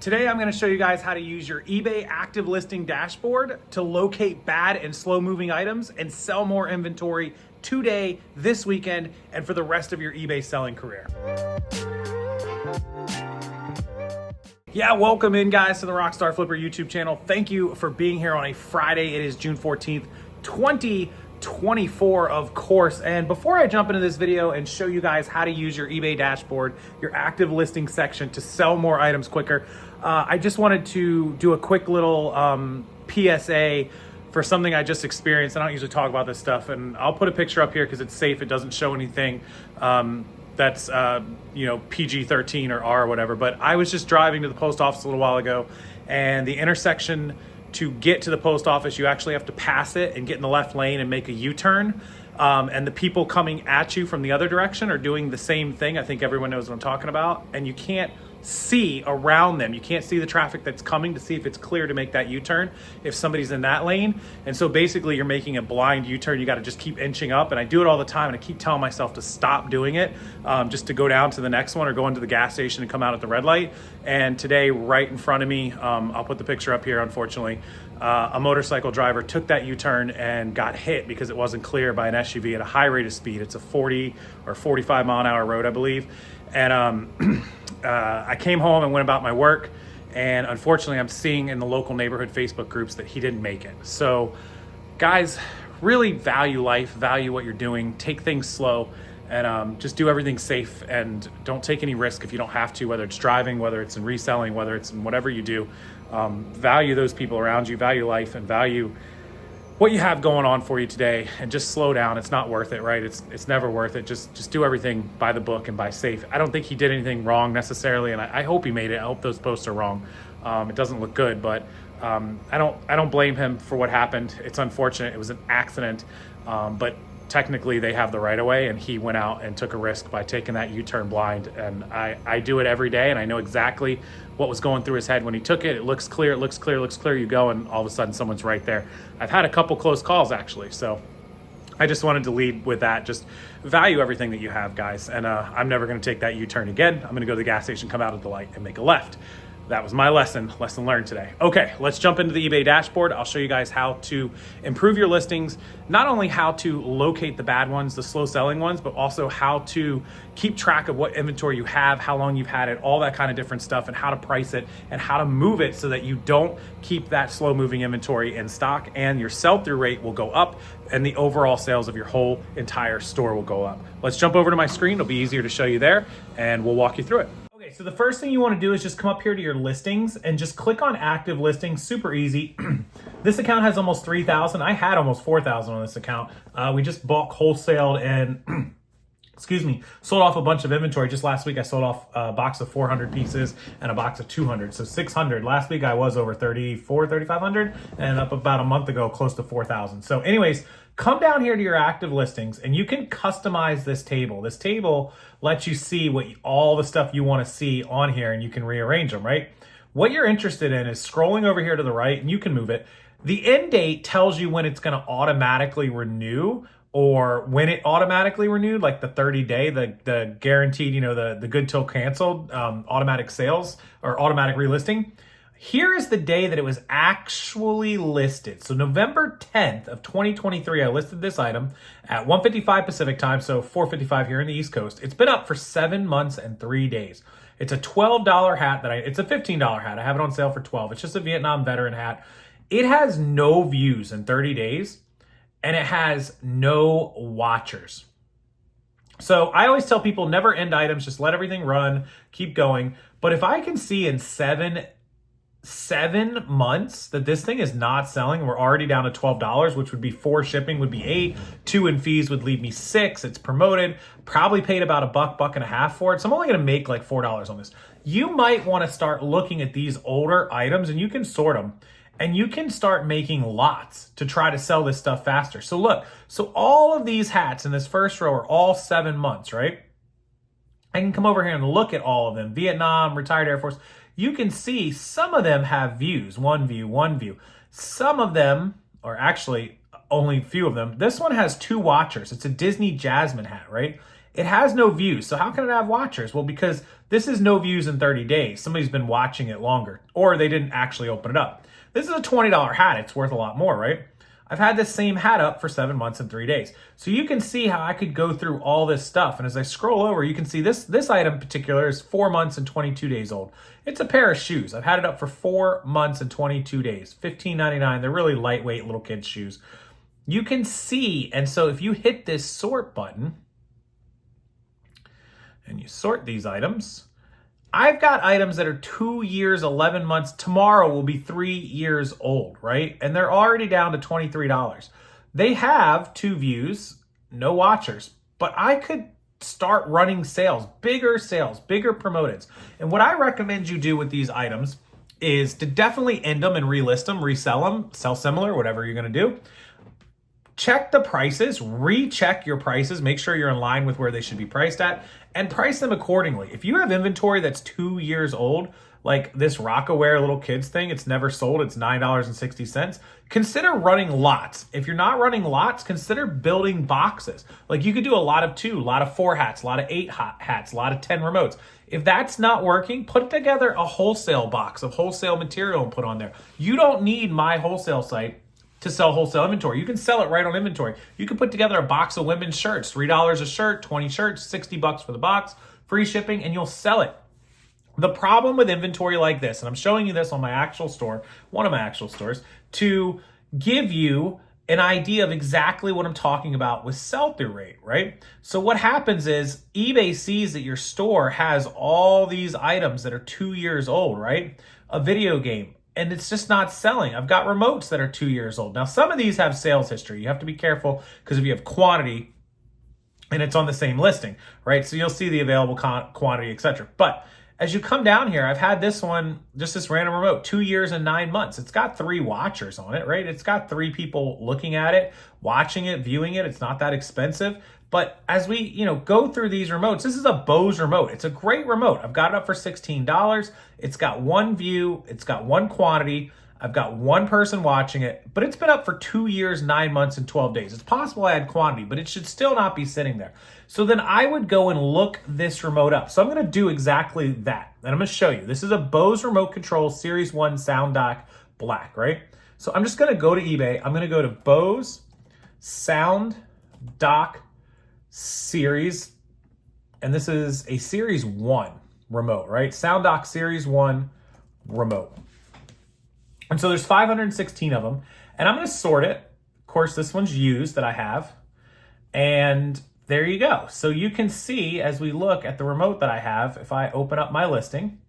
Today, I'm going to show you guys how to use your eBay active listing dashboard to locate bad and slow moving items and sell more inventory today, this weekend, and for the rest of your eBay selling career. Yeah, welcome in guys to the Rockstarflipper YouTube channel. Thank you for being here on a Friday. It is June 14th, 2024, of course. And before I jump into this video and show you guys how to use your eBay dashboard, your active listing section to sell more items quicker, I just wanted to do a quick little PSA for something I just experienced. I don't usually talk about this stuff, and I'll put a picture up here because it's safe. It doesn't show anything that's PG-13 or R or whatever. But I was just driving to the post office a little while ago, and the intersection to get to the post office, you actually have to pass it and get in the left lane and make a U-turn. And the people coming at you from the other direction are doing the same thing. I think everyone knows what I'm talking about. And you can't see around them. You can't see the traffic that's coming to see if it's clear to make that U-turn if somebody's in that lane. And so basically you're making a blind U-turn. You got to just keep inching up. And I do it all the time, and I keep telling myself to stop doing it, just to go down to the next one or go into the gas station and come out at the red light. And today, right in front of me, I'll put the picture up here, unfortunately, a motorcycle driver took that U-turn and got hit because it wasn't clear by an SUV at a high rate of speed. It's a 40 or 45 mile an hour road, I believe. And I came home and went about my work, and unfortunately I'm seeing in the local neighborhood Facebook groups that he didn't make it. So guys, really value life, value what you're doing, take things slow, and just do everything safe, and don't take any risk if you don't have to, whether it's driving, whether it's in reselling, whether it's in whatever you do. Value those people around you, value life, and value what you have going on for you today, and just slow down. It's not worth it, right? It's never worth it. Just do everything by the book and by safe. I don't think he did anything wrong necessarily, and I hope he made it. I hope those posts are wrong. It doesn't look good, but I don't blame him for what happened. It's unfortunate. It was an accident, but technically they have the right of way, and he went out and took a risk by taking that U-turn blind. And I do it every day, and I know exactly what was going through his head when he took it. It looks clear, it looks clear, it looks clear. You go, and all of a sudden someone's right there. I've had a couple close calls actually, so I just wanted to lead with that. Just value everything that you have, guys. And I'm never gonna take that U-turn again. I'm gonna go to the gas station, come out at the light, and make a left. That was my lesson learned today. Okay, let's jump into the eBay dashboard. I'll show you guys how to improve your listings, not only how to locate the bad ones, the slow selling ones, but also how to keep track of what inventory you have, how long you've had it, all that kind of different stuff, and how to price it and how to move it so that you don't keep that slow moving inventory in stock, and your sell-through rate will go up and the overall sales of your whole entire store will go up. Let's jump over to my screen. It'll be easier to show you there, and we'll walk you through it. Okay, so the first thing you want to do is just come up here to your listings and just click on active listings. Super easy. This account has almost 3,000. I had almost 4,000 on this account. We just bulk wholesaled and sold off a bunch of inventory. Just last week I sold off a box of 400 pieces and a box of 200, so 600. Last week I was over 3,500, and up about a month ago close to 4,000. So anyways, come down here to your active listings, and you can customize this table. This table lets you see all the stuff you want to see on here, and you can rearrange them, right? What you're interested in is scrolling over here to the right, and you can move it. The end date tells you when it's going to automatically renew, or when it automatically renewed, like the 30-day, the guaranteed, the good till canceled automatic sales or automatic relisting. Here is the day that it was actually listed. So November 10th of 2023, I listed this item at 1:55 Pacific time, so 4:55 here in the East Coast. It's been up for 7 months and 3 days. It's a $12 hat it's a $15 hat. I have it on sale for $12. It's just a Vietnam veteran hat. It has no views in 30 days, and it has no watchers. So I always tell people never end items, just let everything run, keep going. But if I can see in seven months that this thing is not selling, we're already down to $12, which would be 4 shipping would be 8, 2 in fees would leave me 6. It's promoted, probably paid about $1.50 for it. So I'm only gonna make like $4 on this. You might wanna start looking at these older items, and you can sort them, and you can start making lots to try to sell this stuff faster. So look, so all of these hats in this first row are all 7 months, right? I can come over here and look at all of them. Vietnam, retired Air Force. You can see some of them have views, one view. Some of them, or actually only a few of them, this one has 2 watchers. It's a Disney Jasmine hat, right? It has no views. So how can it have watchers? Well, because This is no views in 30 days. Somebody's been watching it longer, or they didn't actually open it up. This is a $20 hat. It's worth a lot more, right? I've had this same hat up for 7 months and 3 days. So you can see how I could go through all this stuff. And as I scroll over, you can see this item in particular is 4 months and 22 days old. It's a pair of shoes. I've had it up for 4 months and 22 days, $15.99. They're really lightweight little kids' shoes. You can see, and so if you hit this sort button and you sort these items, I've got items that are 2 years, 11 months. Tomorrow will be 3 years old, right? And they're already down to $23. They have 2 views, no watchers, but I could start running sales, bigger promoted. And what I recommend you do with these items is to definitely end them and relist them, resell them, sell similar, whatever you're going to do. Check the prices, recheck your prices, make sure you're in line with where they should be priced at, and price them accordingly. If you have inventory that's 2 years old, like this Rockaware little kids thing, it's never sold, it's $9.60, consider running lots. If you're not running lots, consider building boxes. Like you could do a lot of 2, a lot of 4 hats, a lot of 8 hats, a lot of 10 remotes. If that's not working, put together a wholesale box of wholesale material and put on there. You don't need my wholesale site to sell wholesale inventory. You can sell it right on inventory. You can put together a box of women's shirts, $3 a shirt, 20 shirts, $60 for the box, free shipping, and you'll sell it. The problem with inventory like this, and I'm showing you this on my actual store, one of my actual stores, to give you an idea of exactly what I'm talking about with sell-through rate, right? So what happens is eBay sees that your store has all these items that are 2 years old, right? A video game, and it's just not selling. I've got remotes that are 2 years old. Now, some of these have sales history. You have to be careful because if you have quantity and it's on the same listing, right? So you'll see the available quantity, etc. But as you come down here, I've had this one, just this random remote, 2 years and 9 months. It's got 3 watchers on it, right? It's got 3 people looking at it, watching it, viewing it. It's not that expensive. But as we, go through these remotes, this is a Bose remote. It's a great remote. I've got it up for $16. It's got 1 view. It's got 1 quantity. I've got 1 person watching it, but it's been up for 2 years, 9 months, and 12 days. It's possible I had quantity, but it should still not be sitting there. So then I would go and look this remote up. So I'm going to do exactly that. And I'm going to show you. This is a Bose Remote Control Series 1 Sound Dock Black, right? So I'm just going to go to eBay. I'm going to go to Bose Sound Dock Series, and this is a Series 1 remote, right? Sound Dock Series 1 remote. And so there's 516 of them, and I'm going to sort it. Of course, this one's used that I have, and there you go. So you can see as we look at the remote that I have, if I open up my listing,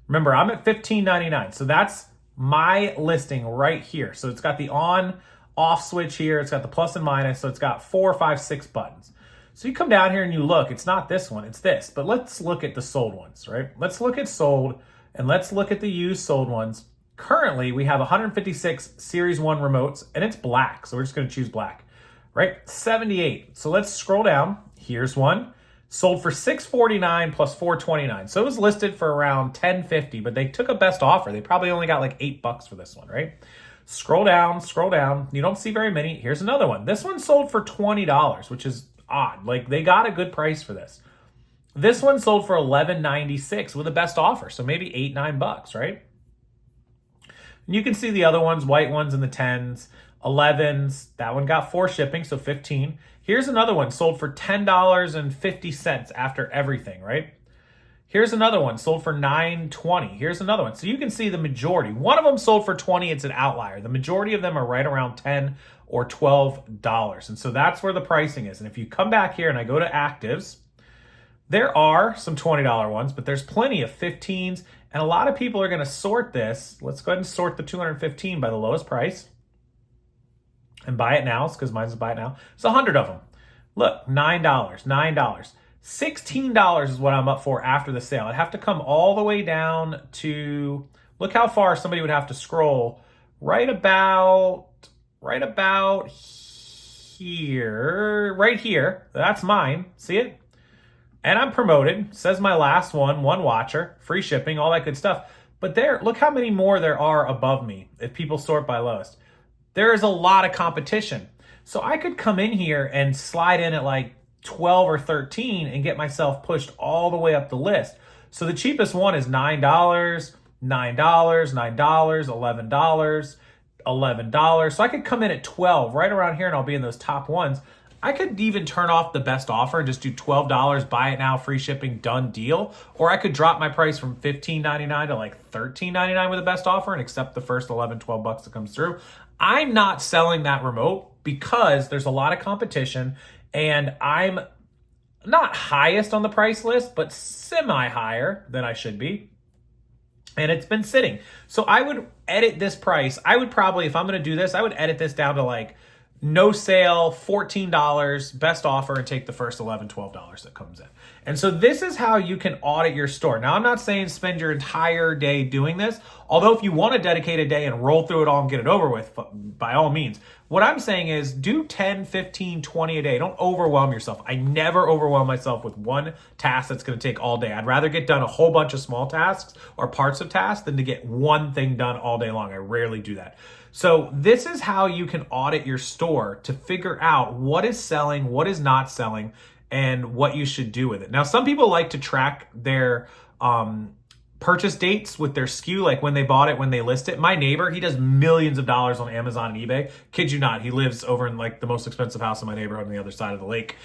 remember I'm at $15.99, so that's my listing right here. So it's got the on-off switch here, it's got the plus and minus, so it's got 4, 5, 6 buttons. So you come down here and you look, it's not this one, it's this, but let's look at the sold ones, right? Let's look at sold, and let's look at the used sold ones. Currently, we have 156 Series 1 remotes, and it's black, so we're just going to choose black, right? 78. So let's scroll down. Here's one. Sold for $649 plus $429. So it was listed for around $10.50, but they took a best offer. They probably only got like $8 for this one, right? Scroll down, scroll down. You don't see very many. Here's another one. This one sold for $20, which is odd. Like, they got a good price for this. This one sold for $11.96 with a best offer, so maybe $8, $9, right? You can see the other ones, white ones in the 10s, 11s. That one got 4 shipping, so 15. Here's another one sold for $10.50 after everything, right? Here's another one sold for $9.20. Here's another one. So you can see the majority. One of them sold for $20. It's an outlier. The majority of them are right around $10 or $12. And so that's where the pricing is. And if you come back here and I go to actives, there are some $20 ones, but there's plenty of 15s. And a lot of people are going to sort this. Let's go ahead and sort the 215 by the lowest price and buy it now. It's because mine's buy it now. It's 100 of them. Look, $9, $9. $16 is what I'm up for after the sale. I'd have to come all the way down to, look how far somebody would have to scroll. Right about here. Right here. That's mine. See it? And I'm promoted. Says my last one watcher, free shipping, all that good stuff. But there, look how many more there are above me if people sort by lowest. There is a lot of competition. So I could come in here and slide in at like 12 or 13 and get myself pushed all the way up the list. So the cheapest one is $9, $9, $9, $11. So I could come in at 12 right around here and I'll be in those top ones. I could even turn off the best offer and just do $12, buy it now, free shipping, done deal. Or I could drop my price from $15.99 to like $13.99 with the best offer and accept the first 11, 12 bucks that comes through. I'm not selling that remote because there's a lot of competition and I'm not highest on the price list, but semi higher than I should be. And it's been sitting. So I would edit this price. I would probably, if I'm going to do this, I would edit this down to like no sale, $14, best offer, and take the first $11, $12 that comes in. And so this is how you can audit your store. Now, I'm not saying spend your entire day doing this, although if you want to dedicate a day and roll through it all and get it over with, by all means. What I'm saying is do 10, 15, 20 a day. Don't overwhelm yourself. I never overwhelm myself with one task that's going to take all day. I'd rather get done a whole bunch of small tasks or parts of tasks than to get one thing done all day long. I rarely do that. So this is how you can audit your store to figure out what is selling, what is not selling, and what you should do with it. Now, some people like to track their purchase dates with their SKU, like when they bought it, when they list it. My neighbor, he does millions of dollars on Amazon and eBay. Kid you not, he lives over in like the most expensive house in my neighborhood on the other side of the lake.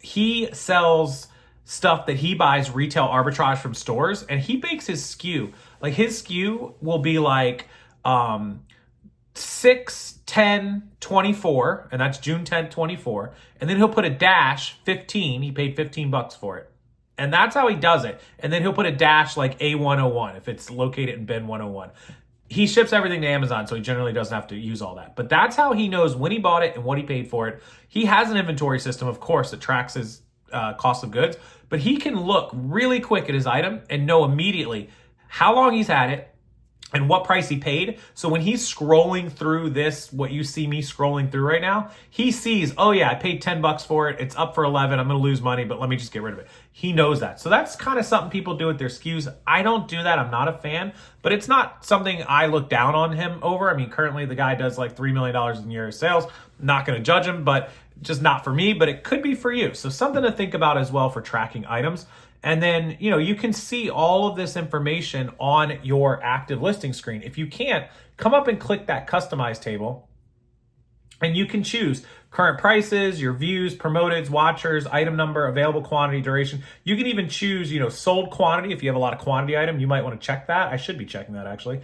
He sells stuff that he buys retail arbitrage from stores, and he makes his SKU. Like his SKU will be like 6/10/24, and that's June 10th, 24. And then he'll put a dash 15. He paid $15 for it. And that's how he does it. And then he'll put a dash like A101 if it's located in bin 101. He ships everything to Amazon, so he generally doesn't have to use all that. But that's how he knows when he bought it and what he paid for it. He has an inventory system, of course, that tracks his cost of goods. But he can look really quick at his item and know immediately how long he's had it and what price he paid. So when he's scrolling through this, what you see me scrolling through right now, he sees, oh yeah, I paid $10 for it. It's up for 11. I'm going to lose money, but let me just get rid of it. He knows that. So that's kind of something people do with their SKUs. I don't do that. I'm not a fan, but it's not something I look down on him over. I mean, currently the guy does like $3 million in a year of sales. I'm not going to judge him, but just not for me, but it could be for you. So something to think about as well for tracking items. And then, you can see all of this information on your active listing screen. If you can't, come up and click that customize table and you can choose current prices, your views, promoteds, watchers, item number, available quantity, duration. You can even choose, sold quantity. If you have a lot of quantity item, you might want to check that. I should be checking that actually.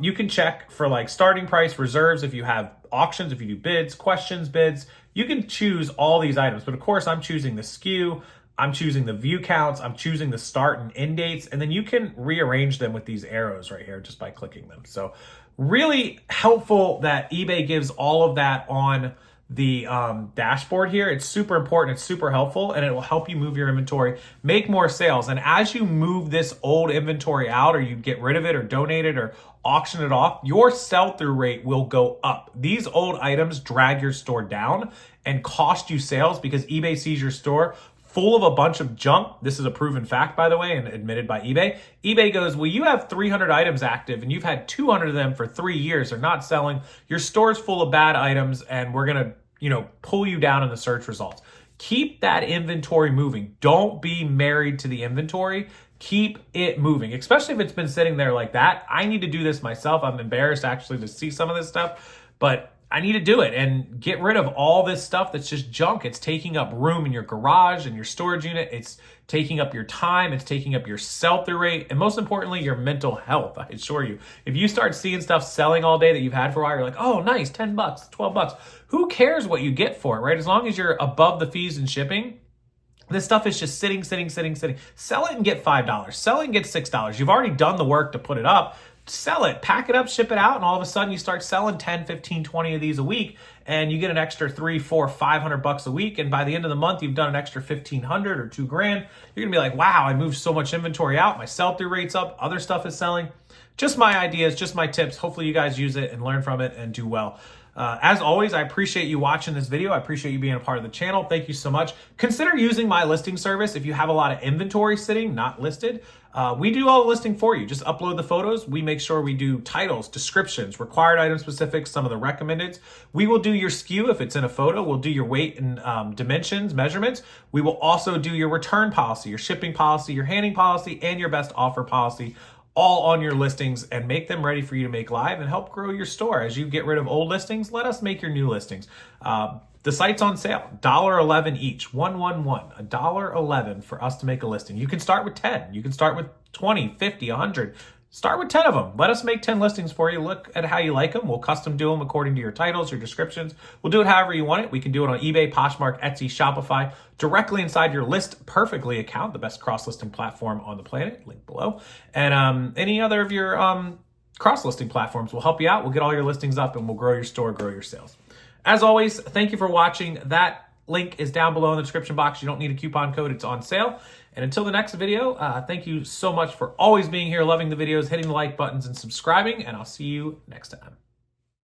You can check for like starting price, reserves, if you have auctions, if you do bids, questions, bids. You can choose all these items, but of course I'm choosing the SKU. I'm choosing the view counts, I'm choosing the start and end dates, and then you can rearrange them with these arrows right here just by clicking them. So really helpful that eBay gives all of that on the dashboard here. It's super important, it's super helpful, and it will help you move your inventory, make more sales. And as you move this old inventory out, or you get rid of it or donate it or auction it off, your sell-through rate will go up. These old items drag your store down and cost you sales because eBay sees your store full of a bunch of junk. This is a proven fact, by the way, and admitted by eBay. eBay goes, well, you have 300 items active and you've had 200 of them for 3 years. They're not selling. Your store's full of bad items and we're going to, pull you down in the search results. Keep that inventory moving. Don't be married to the inventory. Keep it moving, especially if it's been sitting there like that. I need to do this myself. I'm embarrassed actually to see some of this stuff, but I need to do it and get rid of all this stuff that's just junk. It's taking up room in your garage and your storage unit. It's taking up your time. It's taking up your sell-through rate. And most importantly, your mental health. I assure you, if you start seeing stuff selling all day that you've had for a while, you're like, oh, nice, $10, $12. Who cares what you get for it, right? As long as you're above the fees and shipping, this stuff is just sitting. Sell it and get $5. Sell it and get $6. You've already done the work to put it up. Sell it, pack it up, ship it out, and all of a sudden you start selling 10, 15, 20 of these a week, and you get an extra $300, $400, $500 a week, and by the end of the month you've done an extra $1,500 or $2,000. You're gonna be like, wow, I moved so much inventory out, my sell-through rate's up, other stuff is selling. Just my ideas, just my tips. Hopefully you guys use it and learn from it and do well. As always, I appreciate you watching this video. I appreciate you being a part of the channel. Thank you so much. Consider using my listing service if you have a lot of inventory sitting, not listed. We do all the listing for you. Just upload the photos. We make sure we do titles, descriptions, required item specifics, some of the recommendeds. We will do your SKU if it's in a photo. We'll do your weight and dimensions, measurements. We will also do your return policy, your shipping policy, your handling policy, and your best offer policy, all on your listings, and make them ready for you to make live and help grow your store. As you get rid of old listings, let us make your new listings. The site's on sale, $1.11 each, $111 for us to make a listing. You can start with 10. You can start with 20, 50, 100. Start with 10 of them. Let us make 10 listings for you. Look at how you like them. We'll custom do them according to your titles, your descriptions. We'll do it however you want it. We can do it on eBay, Poshmark, Etsy, Shopify, directly inside your List Perfectly account, the best cross-listing platform on the planet, link below. And any other of your cross-listing platforms will help you out. We'll get all your listings up and we'll grow your store, grow your sales. As always, thank you for watching. That link is down below in the description box. You don't need a coupon code. It's on sale. And until the next video, thank you so much for always being here, loving the videos, hitting the like buttons, and subscribing. And I'll see you next time.